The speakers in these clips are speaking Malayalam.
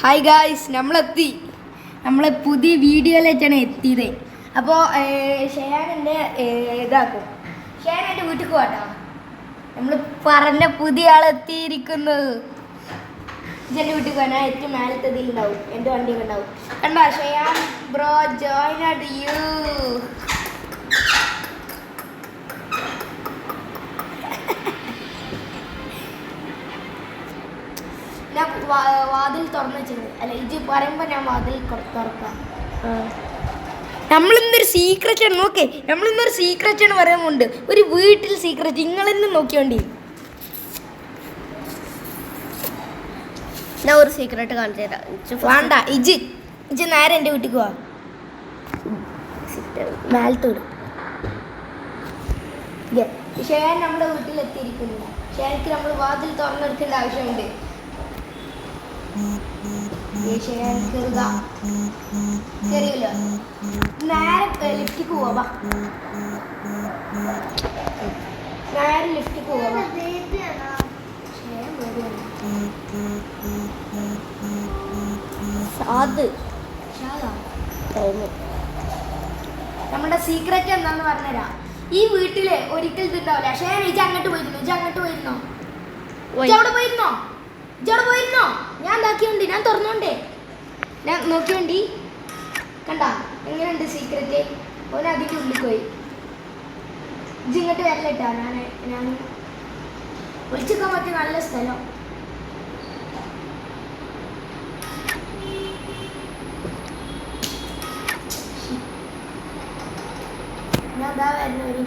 ഹായ് ഗായ്സ്, നമ്മളെ പുതിയ വീഡിയോയിലേക്കാണ് എത്തിയത്. അപ്പോൾ ഷെയാനെൻ്റെ ഇതാക്കും. ഷെയാൻ എൻ്റെ വീട്ടിൽ പോകട്ടോ. നമ്മൾ പറഞ്ഞ പുതിയ ആളെത്തിയിരിക്കുന്നത്. എൻ്റെ വീട്ടിൽ പോകാൻ ഏറ്റവും മേലത്തതിൽ ഉണ്ടാവും, എൻ്റെ വണ്ടിയൊക്കെ ഉണ്ടാവും. കണ്ടോ ഷെയാൻ ബ്രോ ജോയിൻ ആട്ട് യു. ഞാൻ വാതിൽ തുറന്നു വെച്ചത് അല്ല, ഇത് പറയുമ്പോൾ ഞാൻ വാതിൽ തുറക്കാം. നമ്മളിന്നൊരു സീക്രറ്റാണ്. നോക്കേ, നമ്മളിന്നൊരു സീക്രറ്റാണ് പറയുന്നുണ്ട്. ഒരു വീട്ടിൽ സീക്രറ്റ് നിങ്ങളെന്ന് നോക്കിയോണ്ടി. ഞാൻ ഒരു സീക്രട്ട് കാണിച്ചു തരാം. വേണ്ട, ഇജ് നേരെ എൻ്റെ വീട്ടിൽ പോവാ. മേലത്തോട് ഷെയാൻ നമ്മുടെ വീട്ടിലെത്തിയിരിക്കുന്നു. ഷെയാൻക്ക് നമ്മൾ വാതിൽ തുറന്നെടുക്കേണ്ട ആവശ്യമുണ്ട്. ശരിയല്ലോ, നേരെ ലിഫ്റ്റിക്ക് പോവാ. നേരെ ലിഫ്റ്റിക്ക് പോവാ. നമ്മുടെ സീക്രറ്റ് എന്താന്ന് പറഞ്ഞുതരാം. ഈ വീട്ടില് ഒരിക്കൽ ഇതുണ്ടാവില്ല. ഷെയാൻ ഇജ് അങ്ങോട്ട് പോയിരുന്നോ? ഇജവിടെ പോയിരുന്നോ? ഞാൻ ഇതാക്കിയോണ്ട്, ഞാൻ തുറന്നോണ്ടേ, ഞാൻ നോക്കിയോണ്ടി. കണ്ട എങ്ങനെയുണ്ട് സീക്രറ്റ്? ഓൻ അതിൻ്റെ ഉള്ളിൽ പോയി. ഇജ് ഇങ്ങോട്ട് വരല്ലേട്ടാ. ഞാൻ വിളിച്ചിക്കാൻ പറ്റിയ നല്ല സ്ഥലം. ഞാൻ അതാ വരുന്ന ഒരു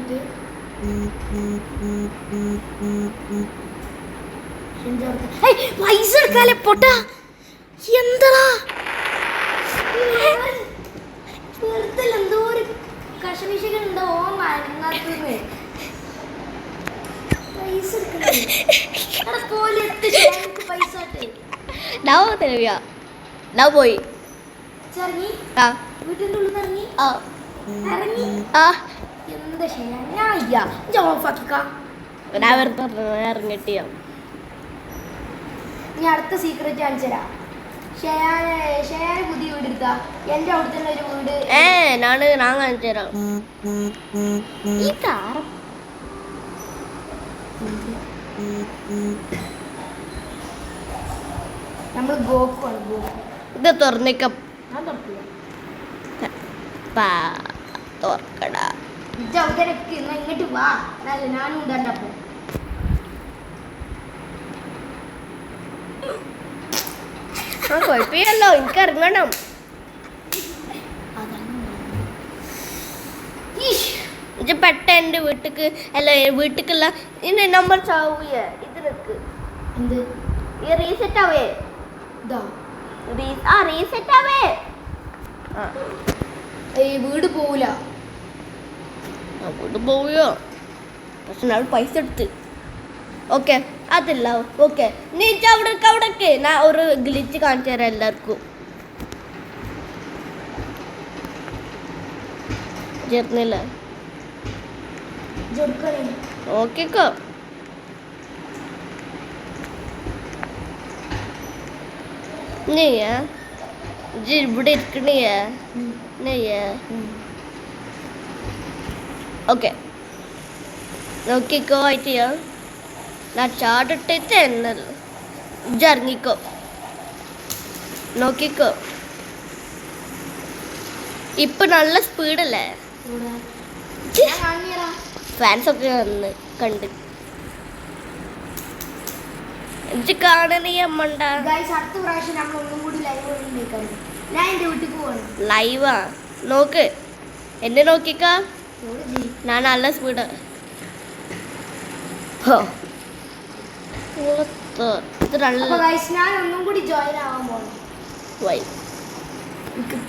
പൈസ എടുക്കാലെ പൊട്ടാ. എന്താ എന്തോ ഒരു കഷമിഷകളുണ്ടോ? പൈസ പോയി വീട്ടിന്റെ ഉള്ളിൽ ഇറങ്ങി. എന്താ ഇറങ്ങിട്ടിയാ. ഇനി അടുത്ത സീക്രറ്റ് കാണിച്ചു തരാം. ഷെയാന് പുതിയ വീട് എടുത്താ. എന്റെ അവിടെ തന്നെ ഒരു വീട് ഞാൻ കാണിച്ചു തരാം. ഈ കാർ നമ്മൾ ഗോക്കുവാണ്. ഇത് തുറന്നിക്ക ഞാൻ തുറക്കില്ല. തുറക്കടാ. ഇങ്ങോട്ട് വാ. ഞാനും ഉണ്ടപ്പോ കുഴപ്പമില്ലല്ലോ, എനിക്ക് ഇറങ്ങണം. ഇത് പെട്ട എൻ്റെ വീട്ടിക്ക് അല്ല, വീട്ടിക്കല്ല ഇനി നമ്പർ ചാവൂയേ. ഇത് നിക്ക്. എന്ത് ഈ റീസെറ്റ് ആവേ. റീസെറ്റ് ആവേ. വീട് പോവില്ല. വീട് പോവുകയോ? പക്ഷെ ഞാൻ പൈസ എടുത്ത്. ഓക്കെ അതല്ല. ഓക്കെ നീ അവിടേക്ക് ഞാൻ ഒരു ഗ്ലിച്ച് കാണിച്ചു തരാം എല്ലാവർക്കും. ചേർന്നില്ല ഓക്കെക്കോ. നീയാ ഇവിടെ ഇരിക്കണീയാ? നെയ്യാ ഓക്കെ നോക്കിക്കോ. ആയിട്ടിയോ ഞാൻ ചാടിട്ടിട്ട് എന്നല്ലോ. ഇറങ്ങിക്കോ, നോക്കിക്കോ. ഇപ്പൊ നല്ല സ്പീഡല്ലേ? ഫാൻസ് ഒക്കെ വന്ന് കണ്ട് എനിക്ക് കാണണേ അമ്മണ്ട. ലൈവാ നോക്ക്, എന്നെ നോക്കിക്കാ. ഞാൻ നല്ല സ്പീഡ്.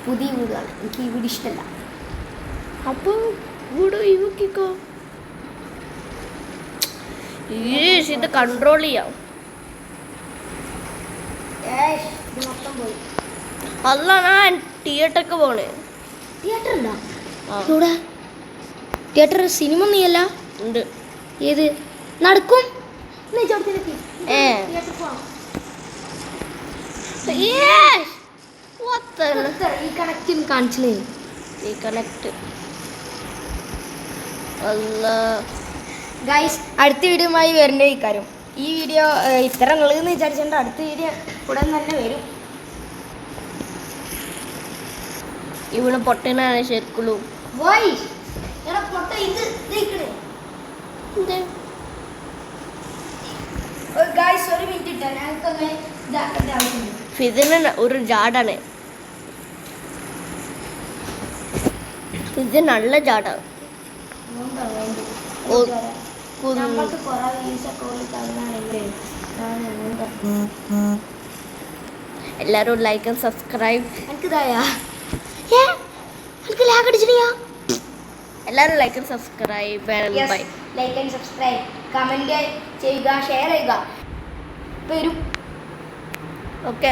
പുതിയ വീടാണ്, എനിക്ക് ഈ വീട് ഇഷ്ടമല്ല. അപ്പൊ വീട് നോക്കിക്കോ. ഇത് കൺട്രോൾ ചെയ്യാം. അല്ല ഞാൻ തിയേറ്റർക്ക് പോണേ. തിയേറ്റർ സിനിമ നീയല്ല ഉണ്ട്. ഏത് നടക്കും? Yes. ഈ കണക്റ്റിൽ കാണിച്ചില്ലേ ഈ കണക്ട് അല്ല ഗൈസ് അടുത്ത വീഡിയോയുമായി വരേണ്ട ഇക്കാര്യം ഈ വീഡിയോ ഇത്ര ഉള്ളതെന്ന് വിചാരിച്ചിട്ടുണ്ട് അടുത്ത വീഡിയോ ഉടൻ തന്നെ വരും. ഇവിടെ പൊട്ടനാണ് ശരിക്കുള്ളൂ. ഗൈസ് ഒരു മിനിറ്റ് ഇട്ടാ ഞങ്ങൾക്കൊന്ന് ഇതാക്കേണ്ട ആവശ്യമുണ്ട്. ഫിദിന് ഒരു ജാടാണ്. ഇത് നല്ല ജാടാണ്. നമ്മൾക്ക് കുറെ വീസൊക്കെ തന്നാണെങ്കിൽ എല്ലാവരും ലൈക്ക് ആൻഡ് സബ്സ്ക്രൈബ്. എനിക്കിതായാ എനിക്ക് ലാഗ് അടിച്ചിട്ടില്ല. എല്ലാവരും like and subscribe. Bye. Like and subscribe, comment ചെയ്യുക, ഷെയർ ചെയ്യുക. വരും. ഓക്കെ.